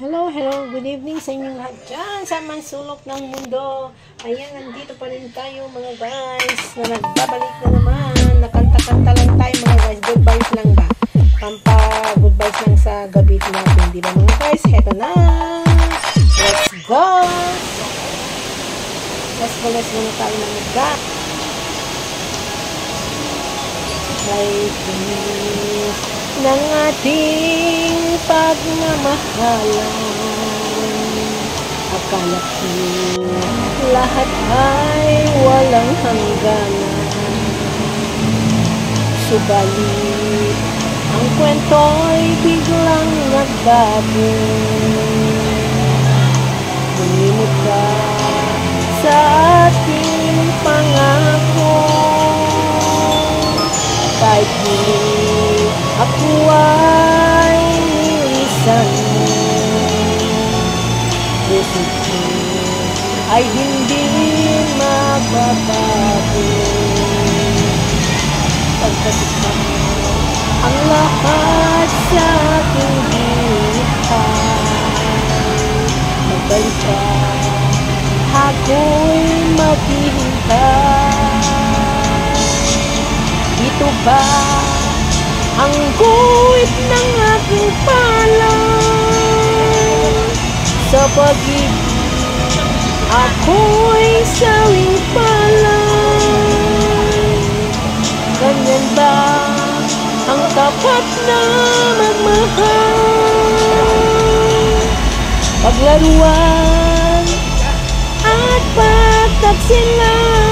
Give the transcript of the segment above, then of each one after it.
Hello, good evening sa inyong lahat dyan sa mansulok ng mundo. Ayan, nandito pa rin tayo mga guys, na nagbabalik na naman. Nakanta-kanta lang tayo mga guys, good vibes lang ba? Good vibes lang sa gabi natin, di ba mga guys? Heto na! Let's go! Let's go na tayo ng mga Life ng ating pagmamahalan. Akala ko lahat ay walang hangganan, subalit ang kwento'y biglang nagbago. Lumimot ka sa ating pangako, kahit hindi ako ay nilisan mo. Puso ko ay hindi magbabago, pagkat ikaw ang lahat sa aking buhay. Magbalik ka, ako'y maghihintay. Ito ba ang guhit ng aking palad? Sa pag-ibig ako'y sawing palad. Ganyan ba ang tapat na magmahal? Paglaruan at pagtaksilan,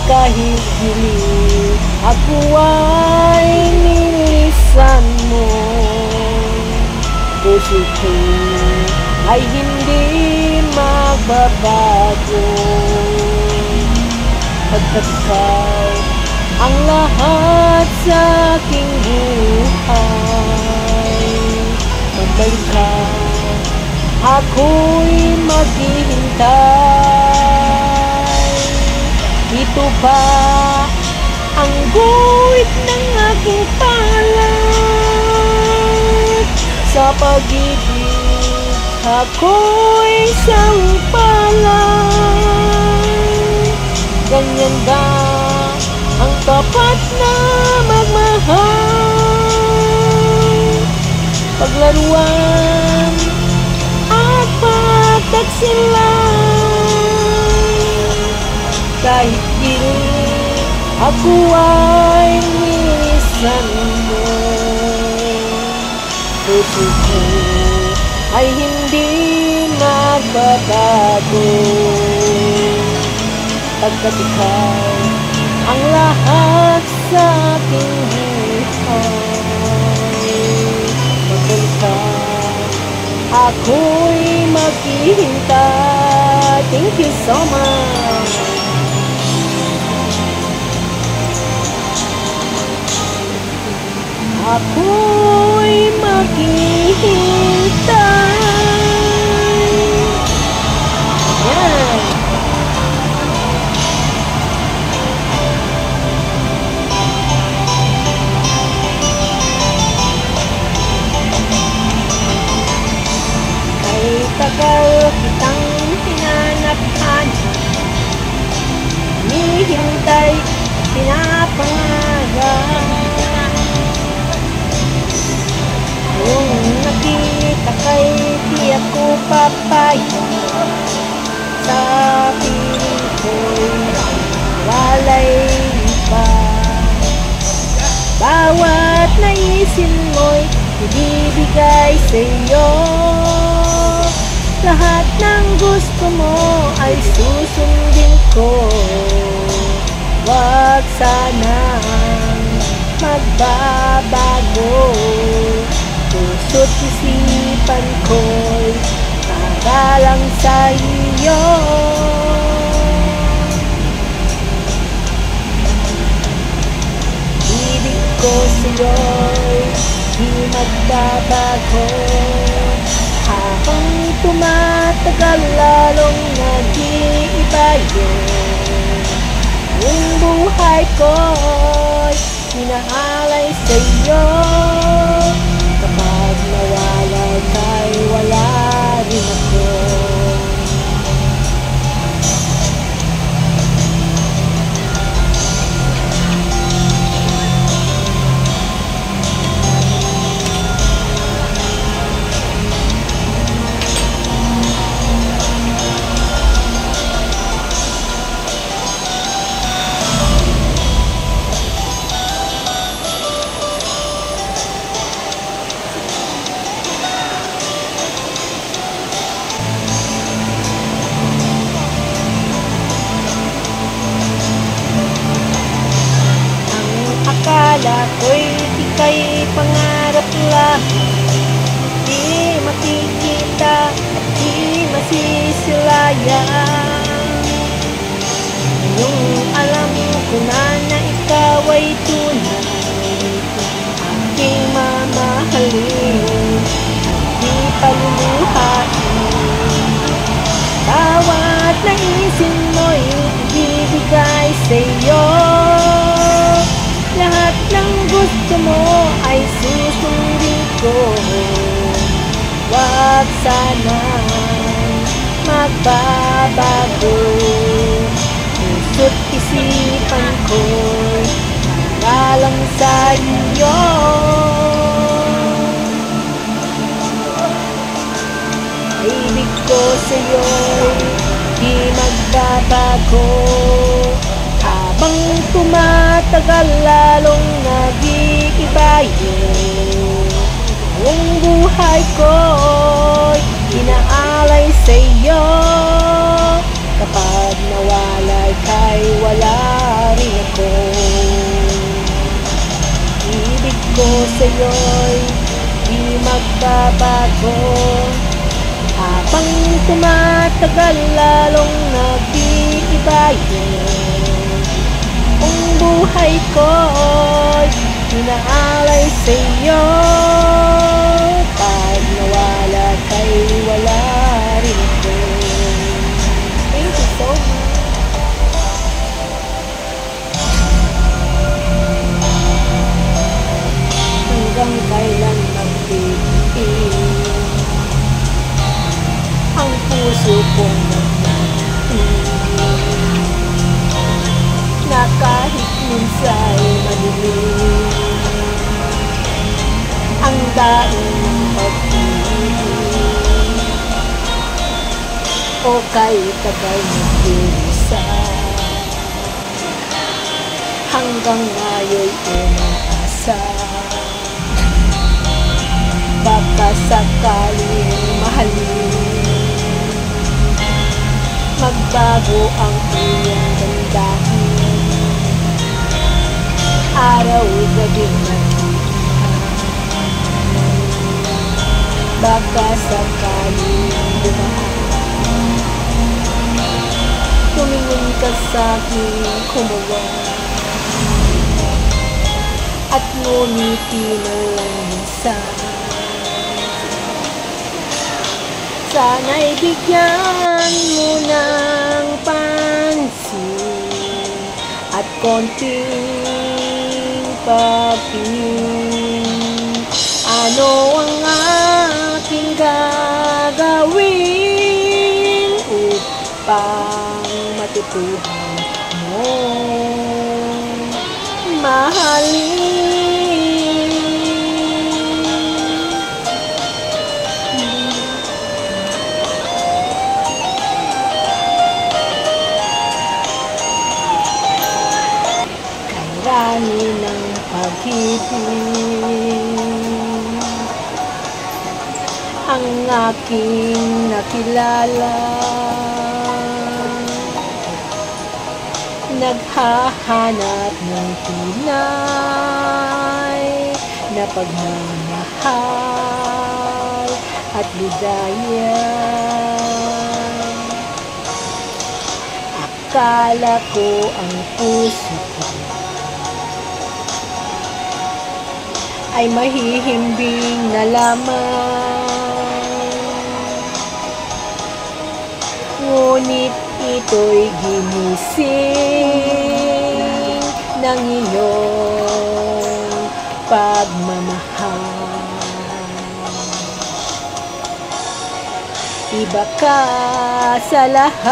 kahit hindi ako ay nilisan mo. Puso ko ay hindi magbabago, pagkat ikaw ang lahat sa aking buhay. Magbalik ka, ako'y maghihintay. Ito ba ang guhit ng aking palad? Sa pag-ibig ako'y sawing palad. Ganyan ba ang tapat na magmahal? Paglaruan at pagtaksilan, kahit di ako ay nilisan mo. Puso ko ay hindi magbabago, pagkat ikaw ang lahat sa aking buhay. Magbalik ka, ako'y maghihintay. Thank you so much. Ako'y maghihintay. Yan. Kay tagal kitang hinanap-hanap, hinihintay, pinapangarap. Kung nakita kay di ako papayag, sa piling ko'y walay iba. Bawat naisin mo'y ibibigay sa'yo, lahat ng gusto mo ay susundin ko. Wag sanang magbabago, puso't isipan ko'y para lang sa iyo. Ibig ko sa'yo'y di magbabago, habang tumatagal lalong nag-iiba yun. Yung buhay ko'y minaalay sa'yo, kapag nawala Ngayong alam ko na ikaw ay tunay, aking mamahalin, di paluluhain. Bawat naisin mo'y ibibigay sa'yo, lahat ng gusto mo ay susundin ko. Huwag sanang magbabago, puso't isipan ko'y para lang sa iyo. Ibig ko sa'yo'y di magbabago, habang tumatagal lalong nag-iiba yun. Ang buhay ko'y inaalay sa'yo, kapag nawalay ka'y wala rin ako. Ibig ko sa'yo'y di magbabago, habang tumatagal lalong nag-iiba yun. Ang buhay ko'y inaalay sa'yo, pag nawala ka'y wala rin ako. Thank you so much. Hanggang kailan magtitiis ang puso kong na kahit minsa'y madilim ang daing ng pag-ibig, o kahit tagal nag-iisa, hanggang ngayon'y umaasa. Baka sakaling mahalin, magbago ang iyong damdamin, araw-gabi baka sakaling dumaan, tumingin ka sa'king kumuha at ngumiti na lang minsan. Sana'y bigyan mo ng pansin at konting pagtingin. Ano ang aking gagawin upang matutuhan mo mahalin? Kairani ng pag-ibig ang aking nakilala, naghahanap ng tunay na pagmamahal at ligaya. Akala ko ang puso ko ay mahihimbing na lamang, ngunit ito'y ginising ng iyong pagmamahal. Iba ka sa lahat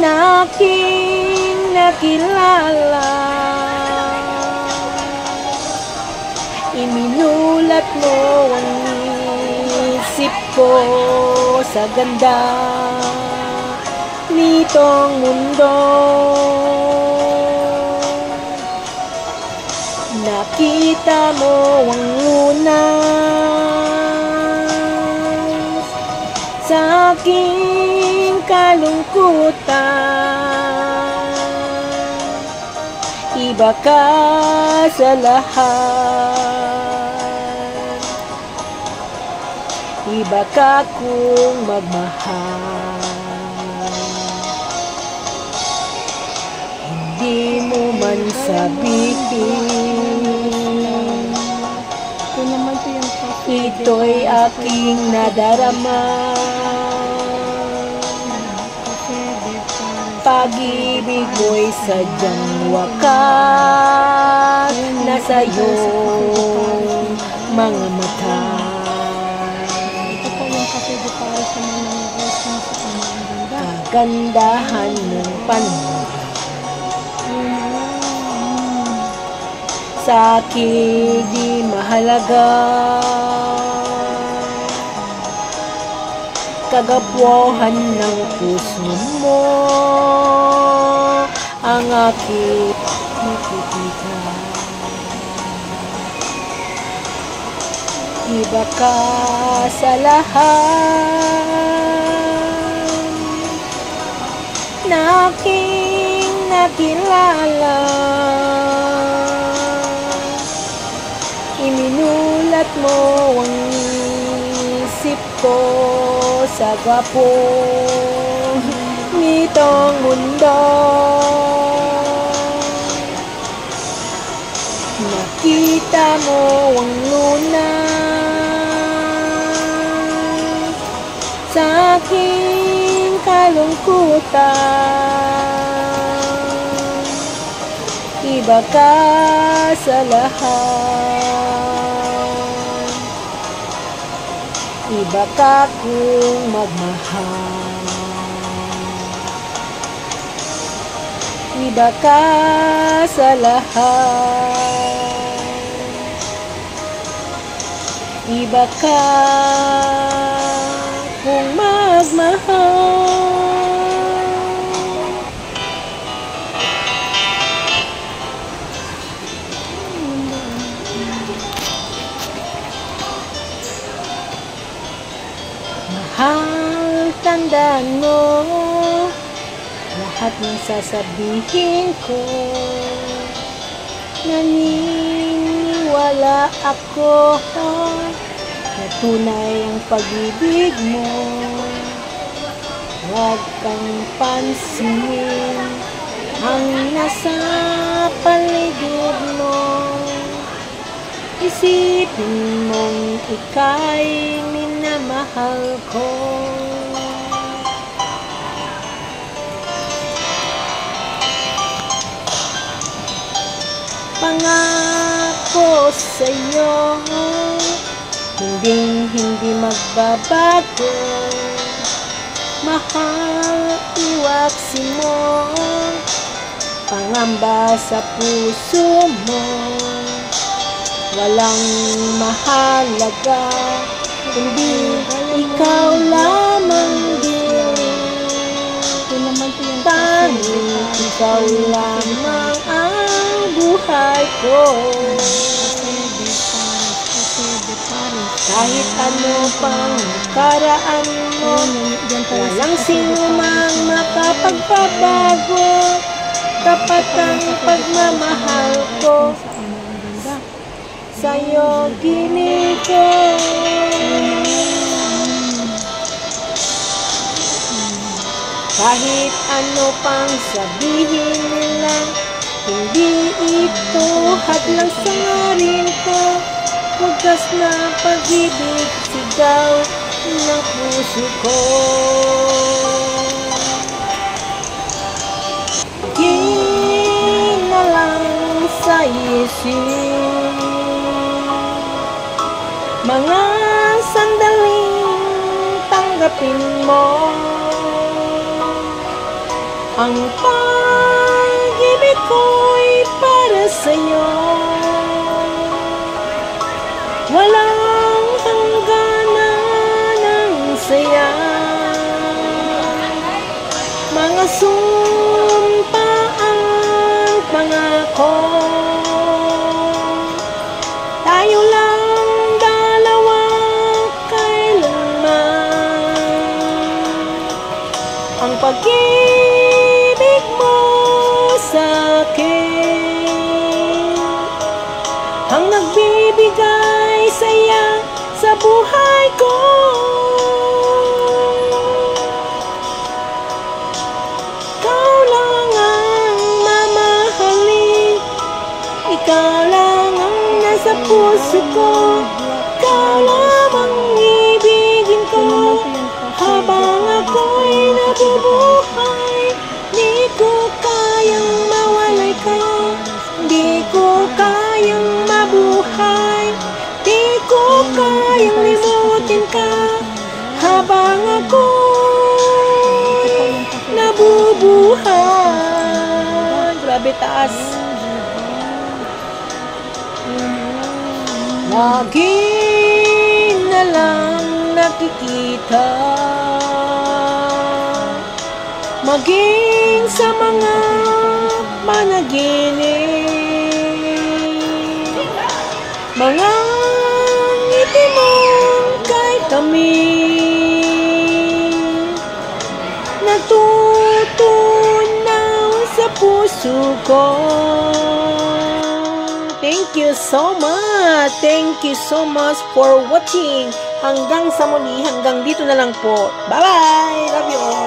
na aking nakilala, iminulat mo ang isip ko sa ganda nitong mundo. Nakita mo ang lunas sa aking kalungkutan. Iba ka sa lahat, Iba ka kung magmahal, hindi mo man sabihin. Ito naman po yung Ito'y aking nadarama. Pag-ibig mo'y sadyang wakas na sa'yong mga mata. Ito po yung kasi di para sa mga guys na sa ang ganda. Kagandahan ng panahon sa akin di mahalaga. Kagapwahan ng puso mo ang aking makikita. Iba ka sa lahat na aking nakilala. Iminulat mo ang isip ko sa gwapo nitong mundo. Nakita mo ang lunas sa aking kalungkutan. Iba ka sa lahat, iba ka kung magmahal, iba ka sa lahat, iba ka kung magmahal. Mahal, tandaan mo lahat ng sasabihin ko. Naniniwala ako na tunay ang pag-ibig mo. Huwag kang pansinin ang nasa paligid mo. Isipin mong ika'y minamahal ko. Pangako sa'yo, hindi magbabago. Mahal, iwaksi mo pangamba sa puso mo. Walang mahalaga, kundi ikaw lamang din. Tanging ikaw lamang ang buhay ko. Kahit ano pang karaan mo, walang sinumang makapagpabago. Tapat ang pagmamahal ko, sa'yo ginig ko. Kahit ano pang sabihin nila, hindi ito hadlang sa ngarin ko. Wagas na pag-ibig, sigaw ng puso ko. Di na lang sa isip mga sandaling tanggapin mo ang pag-ibig ko'y para sa'yo. Walang hangganan ng saya, mga sumpa ang pangako. Tayo lang dalawa kailanman. Ang pag-ibig mo sa'kin ang nagbibigay saya sa buhay ko. Ikaw lang ang mamahalin, ikaw lang ang nasa puso ko, ikaw lamang ibigin ko. Habang ako'y nabubuhay, di ko kayang mawalay ka, di ko kayang mabuhay, di ko kayang limutin ka. Habang ako'y nabubuhay. Grabe taas. Lagi na lang nakikita, maging sa mga panaginip, mga ngiti mong kay tamis, natutunaw sa puso ko. Thank you so much. Thank you so much for watching. Hanggang sa muli, hanggang dito na lang po. Bye-bye. Love you all.